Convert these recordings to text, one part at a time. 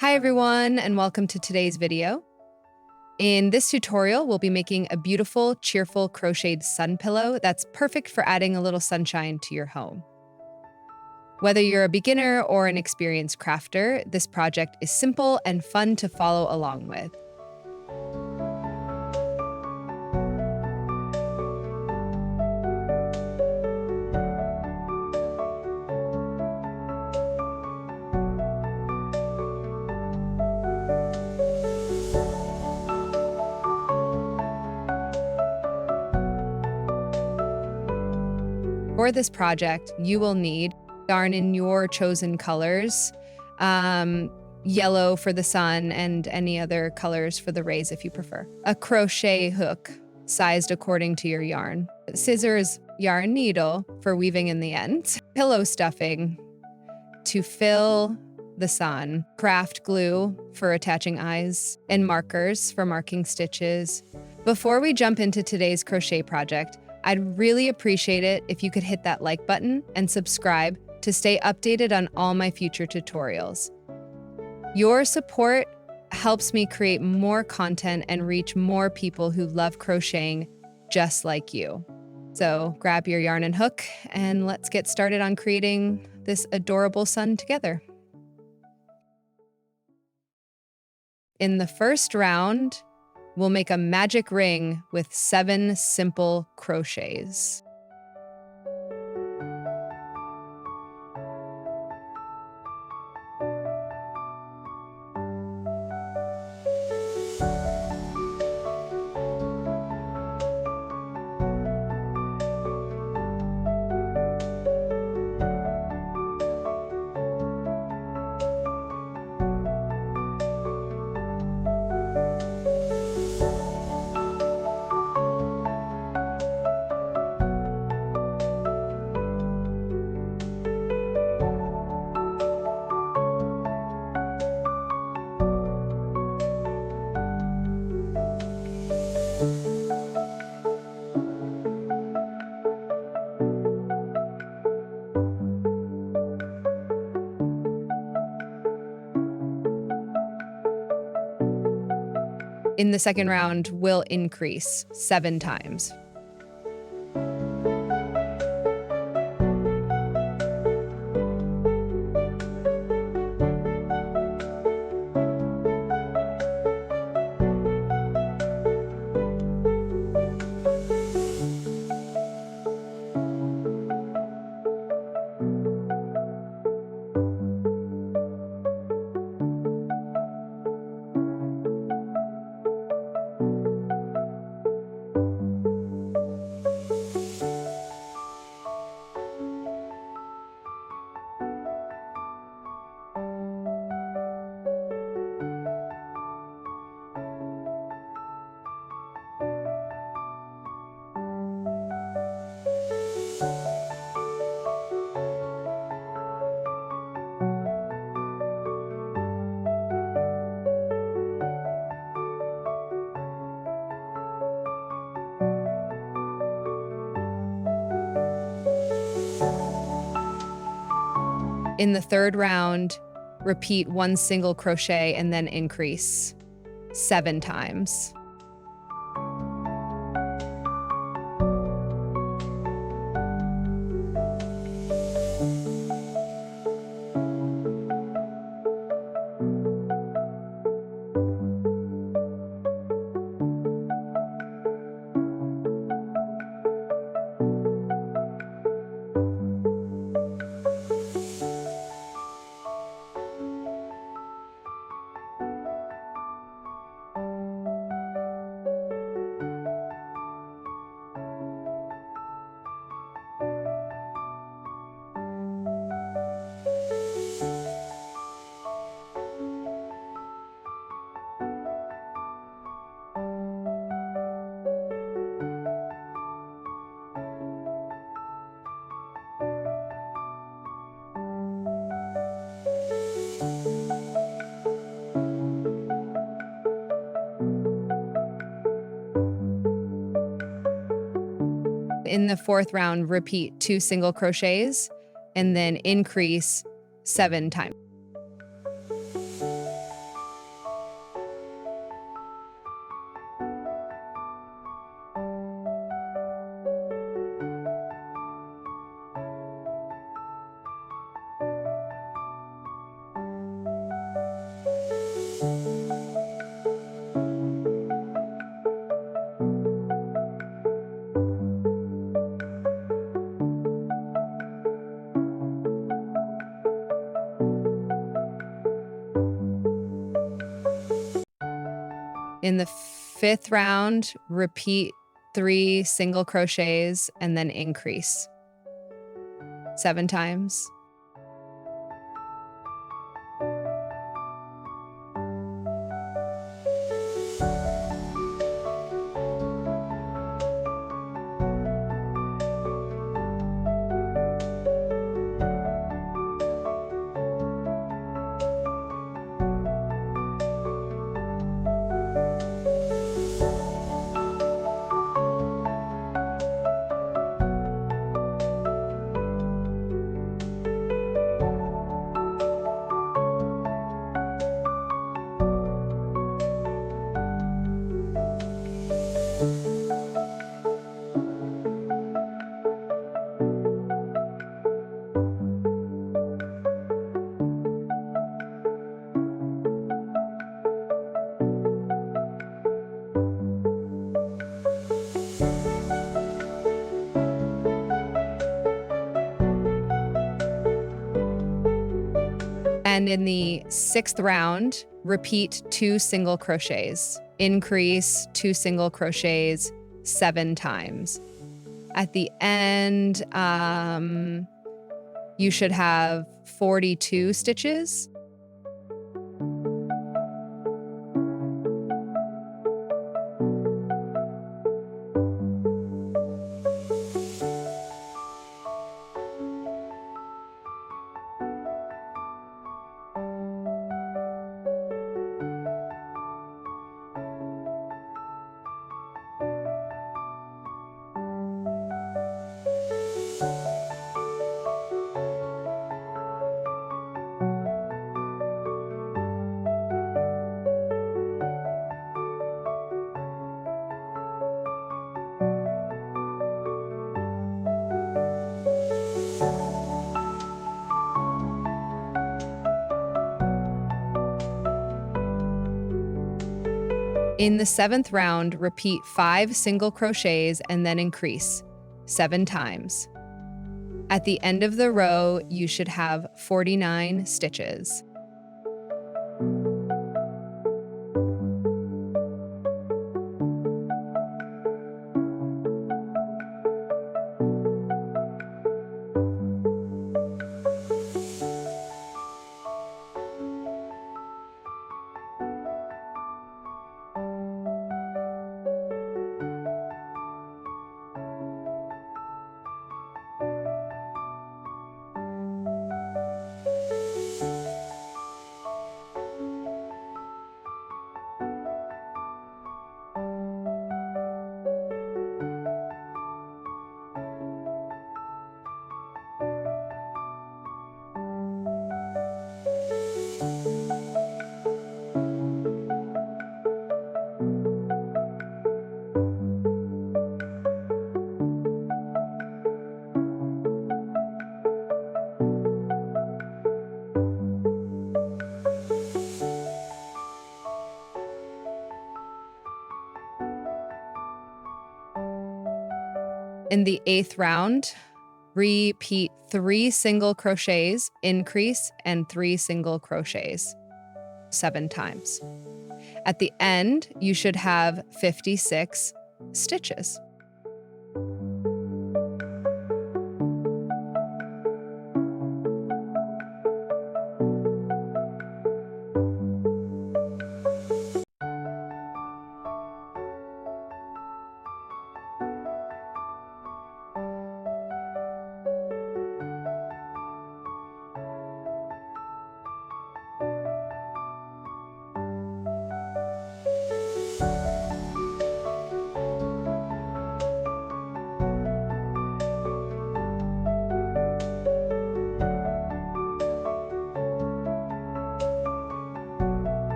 Hi everyone, and welcome to today's video. In this tutorial, we'll be making a beautiful, cheerful crocheted sun pillow that's perfect for adding a little sunshine to your home. Whether you're a beginner or an experienced crafter, this project is simple and fun to follow along with. For this project, you will need yarn in your chosen colors, yellow for the sun and any other colors for the rays if you prefer. A crochet hook sized according to your yarn. Scissors, yarn needle for weaving in the ends. Pillow stuffing to fill the sun. Craft glue for attaching eyes. And markers for marking stitches. Before we jump into today's crochet project, I'd really appreciate it if you could hit that like button and subscribe to stay updated on all my future tutorials. Your support helps me create more content and reach more people who love crocheting just like you. So grab your yarn and hook and let's get started on creating this adorable sun together. In the first round, we'll make a magic ring with 7 simple crochets. In the second round, we'll increase 7 times. In the third round, repeat 1 single crochet and then increase 7 times. In the fourth round, repeat 2 single crochets and then increase 7 times. In the 5th round, repeat 3 single crochets and then increase 7 times. And in the 6th round, repeat 2 single crochets, increase 2 single crochets 7 times. At the end, you should have 42 stitches. In the 7th round, repeat 5 single crochets and then increase 7 times. At the end of the row, you should have 49 stitches. In the 8th round, repeat 3 single crochets, increase, and 3 single crochets 7 times. At the end, you should have 56 stitches.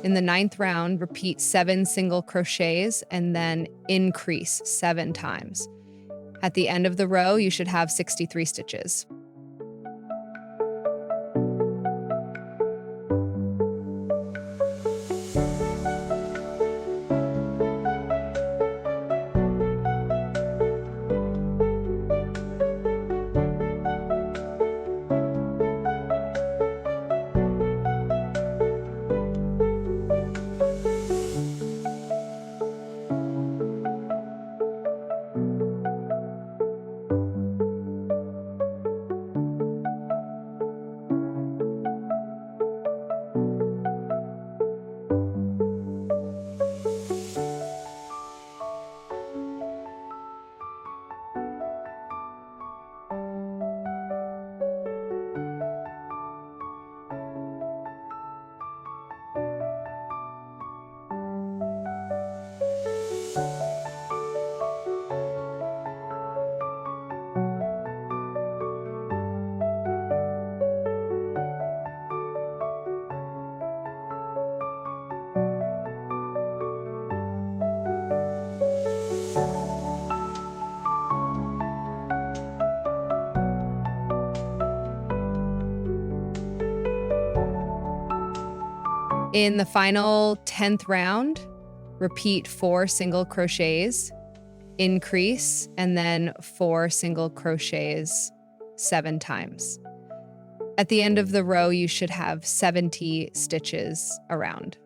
In the 9th round, repeat 7 single crochets and then increase 7 times. At the end of the row, you should have 63 stitches. In the final 10th round, repeat 4 single crochets, increase, and then 4 single crochets 7 times. At the end of the row, you should have 70 stitches around.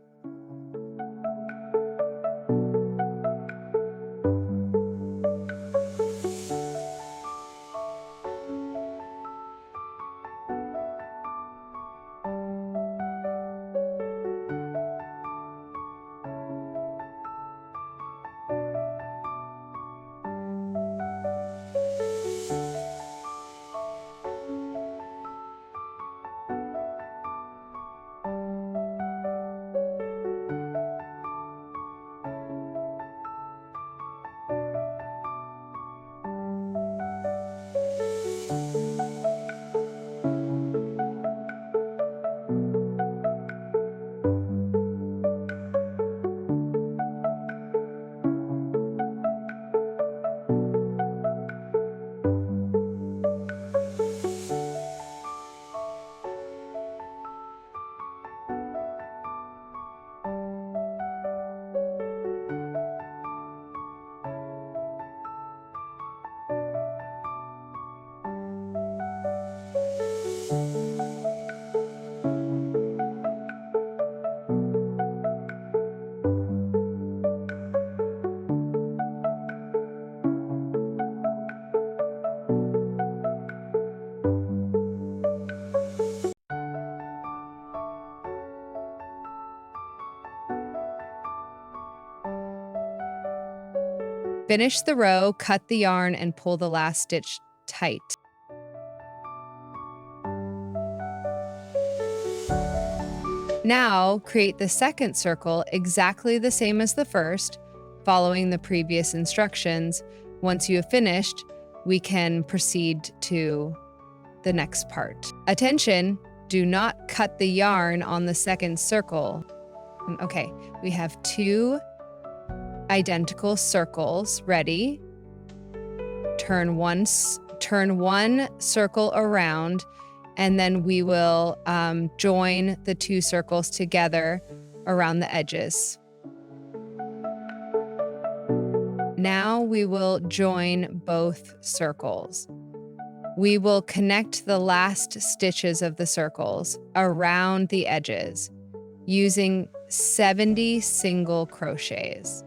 Finish the row, cut the yarn, and pull the last stitch tight. Now, create the second circle exactly the same as the first, following the previous instructions. Once you have finished, we can proceed to the next part. Attention, do not cut the yarn on the second circle. Okay, we have 2 identical circles ready. Turn one circle around, and then we will join the 2 circles together around the edges. Now we will join both circles. We will connect the last stitches of the circles around the edges using 70 single crochets.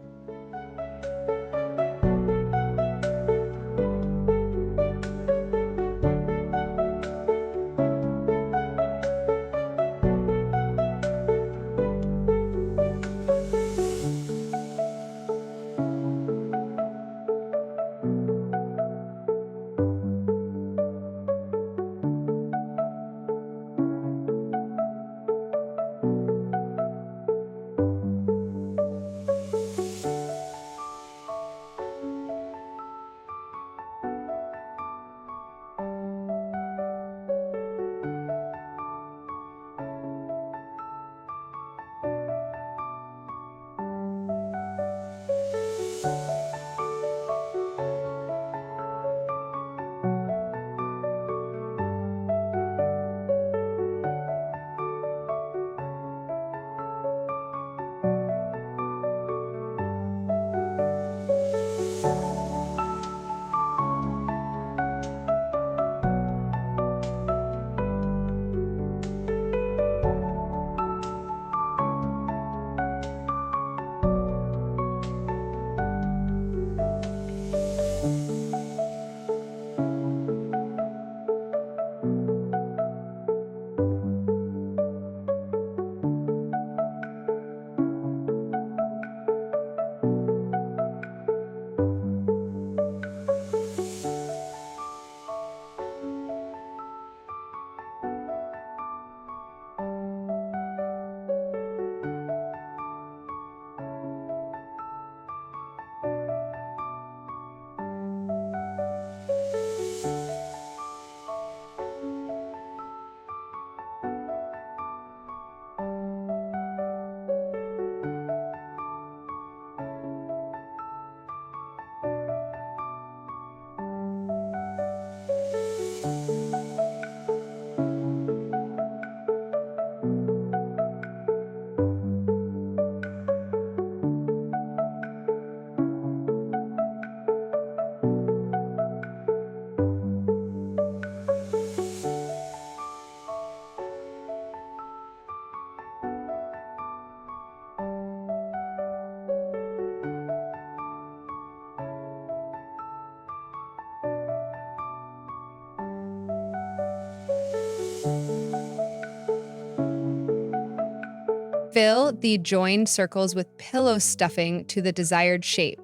Fill the joined circles with pillow stuffing to the desired shape.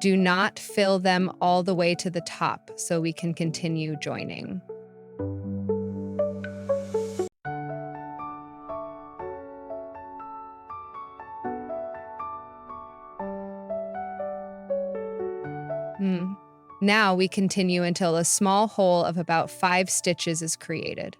Do not fill them all the way to the top so we can continue joining. Now we continue until a small hole of about 5 stitches is created.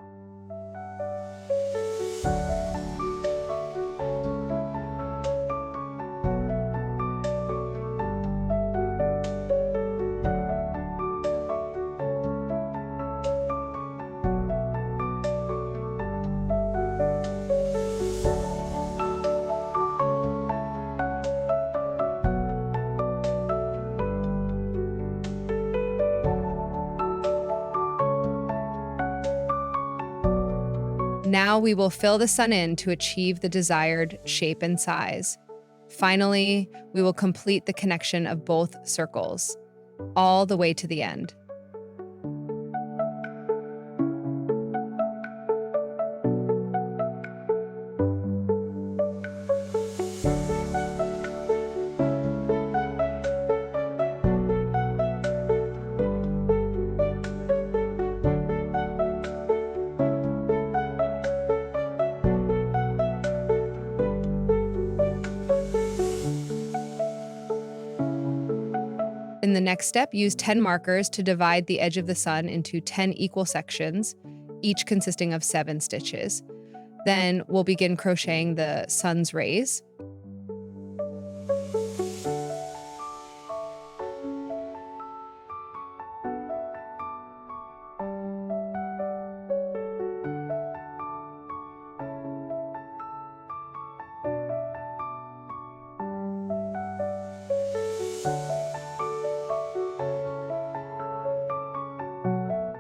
Now we will fill the sun in to achieve the desired shape and size. Finally, we will complete the connection of both circles, all the way to the end. In the next step, use 10 markers to divide the edge of the sun into 10 equal sections, each consisting of 7 stitches. Then we'll begin crocheting the sun's rays.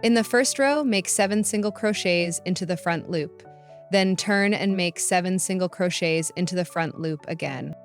In the first row, make 7 single crochets into the front loop. Then turn and make 7 single crochets into the front loop again.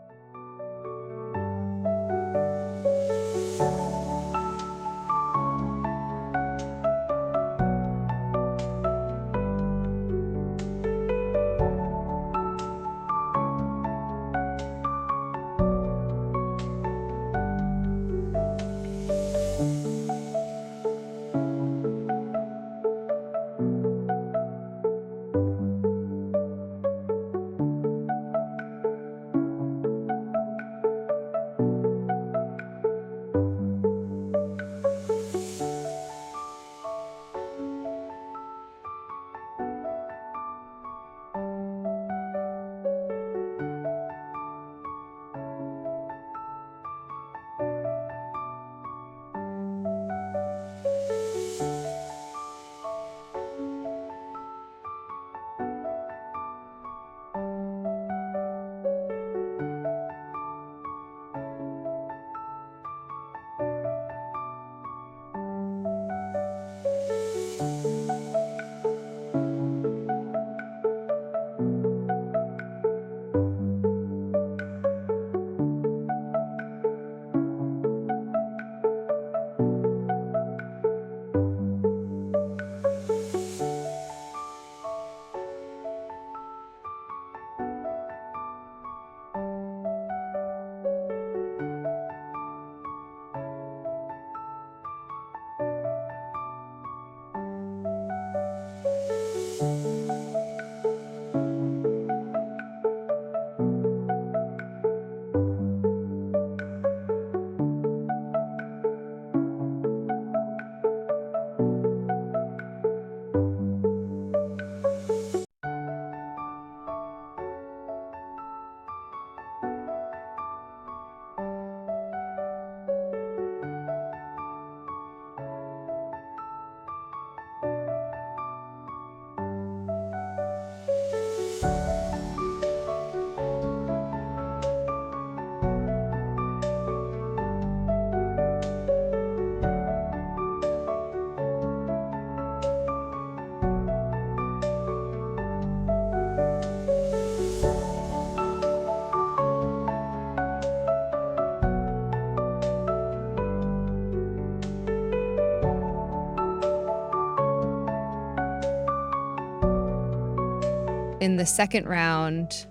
In the second round,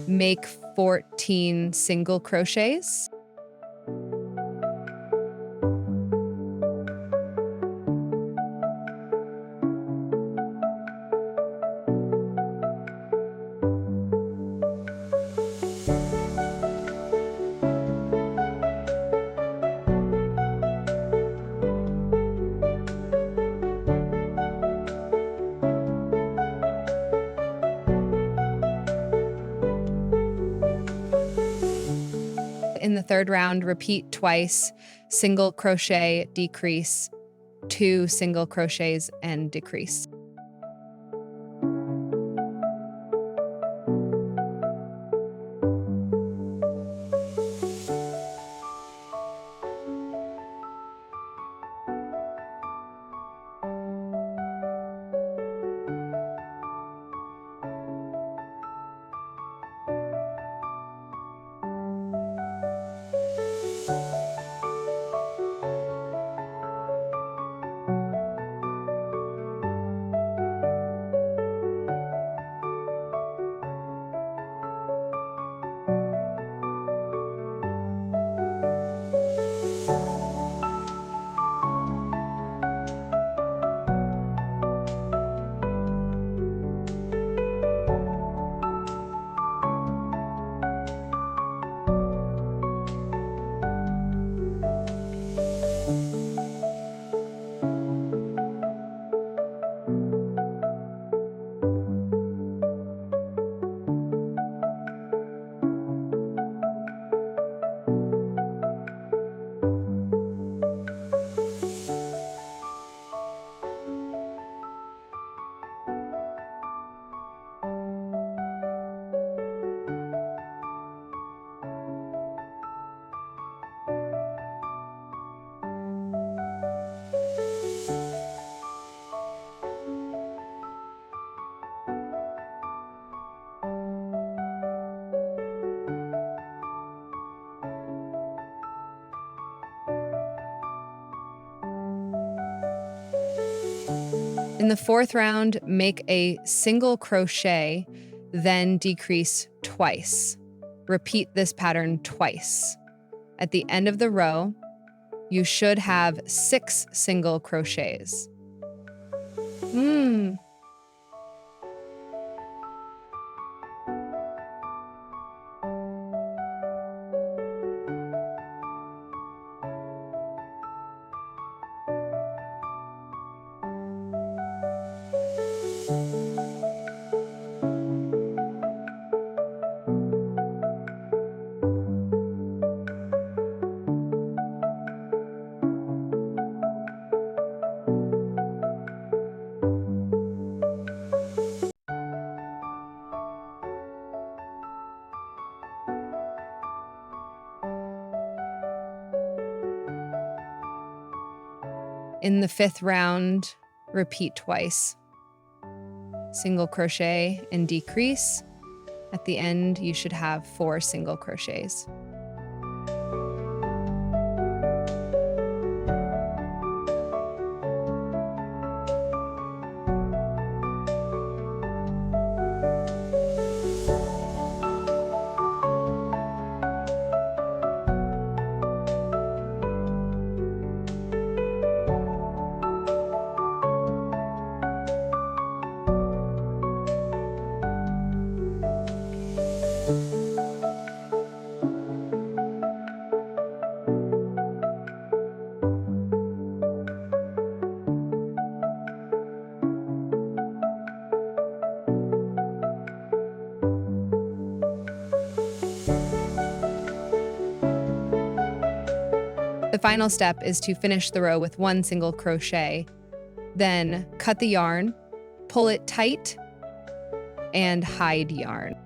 Make 14 single crochets. In the third round, repeat twice, single crochet, decrease, 2 single crochets, and decrease. In the fourth round, make a single crochet, then decrease twice. Repeat this pattern twice. At the end of the row, you should have 6 single crochets. In the fifth round, repeat twice. Single crochet and decrease. At the end, you should have 4 single crochets. The final step is to finish the row with 1 single crochet. Then cut the yarn, pull it tight, and hide yarn.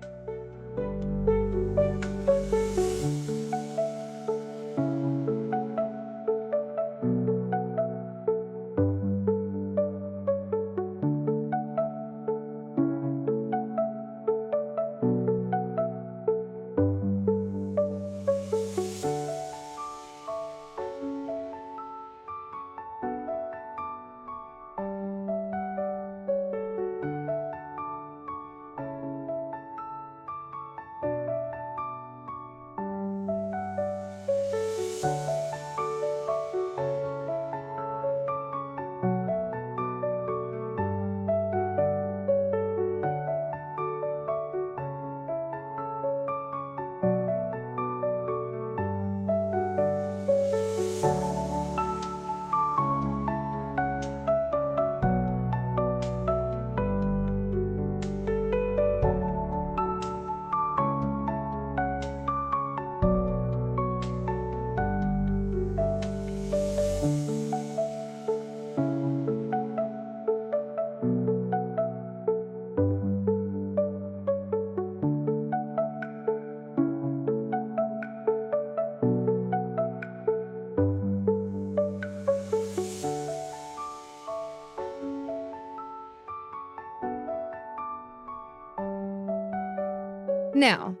Now,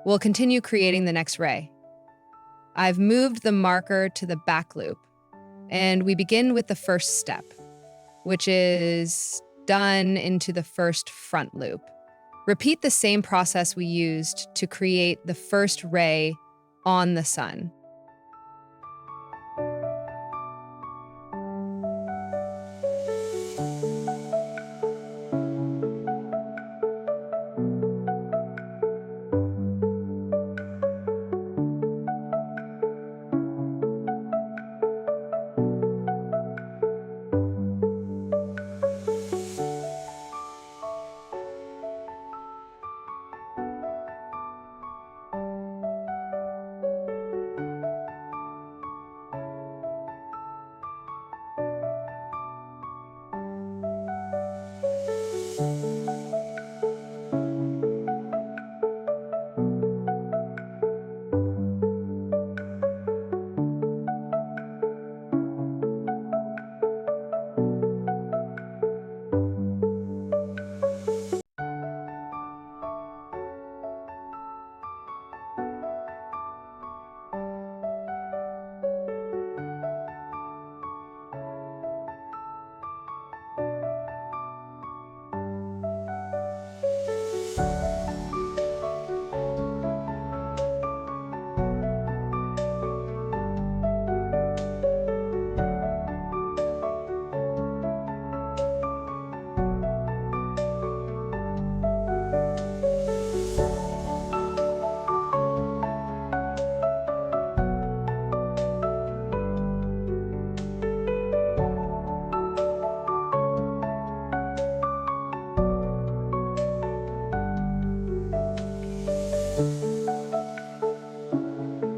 we'll continue creating the next ray. I've moved the marker to the back loop, and we begin with the first step, which is done into the first front loop. Repeat the same process we used to create the first ray on the sun.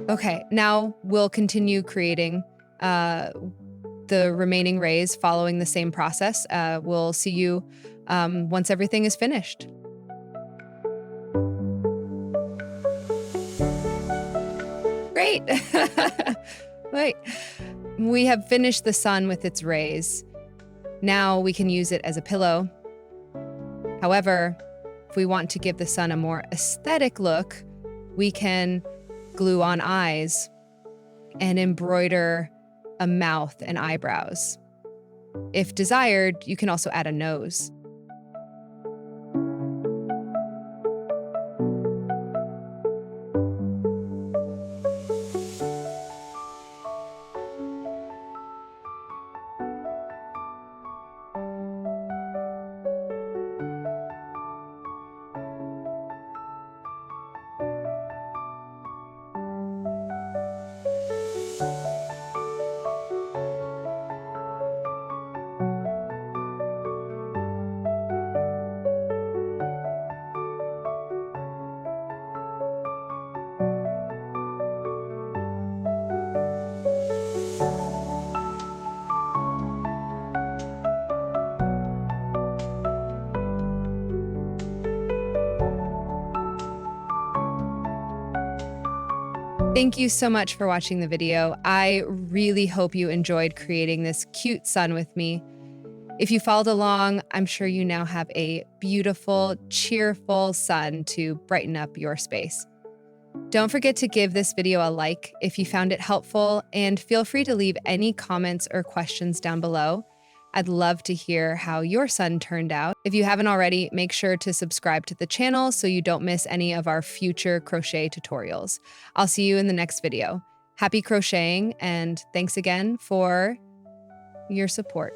Okay, now we'll continue creating the remaining rays following the same process. We'll see you once everything is finished. Great. Wait, we have finished the sun with its rays. Now we can use it as a pillow. However, if we want to give the sun a more aesthetic look, we can glue on eyes and embroider a mouth and eyebrows. If desired, you can also add a nose. Thank you so much for watching the video. I really hope you enjoyed creating this cute sun with me. If you followed along, I'm sure you now have a beautiful, cheerful sun to brighten up your space. Don't forget to give this video a like if you found it helpful, and feel free to leave any comments or questions down below. I'd love to hear how your sun turned out. If you haven't already, make sure to subscribe to the channel so you don't miss any of our future crochet tutorials. I'll see you in the next video. Happy crocheting, and thanks again for your support.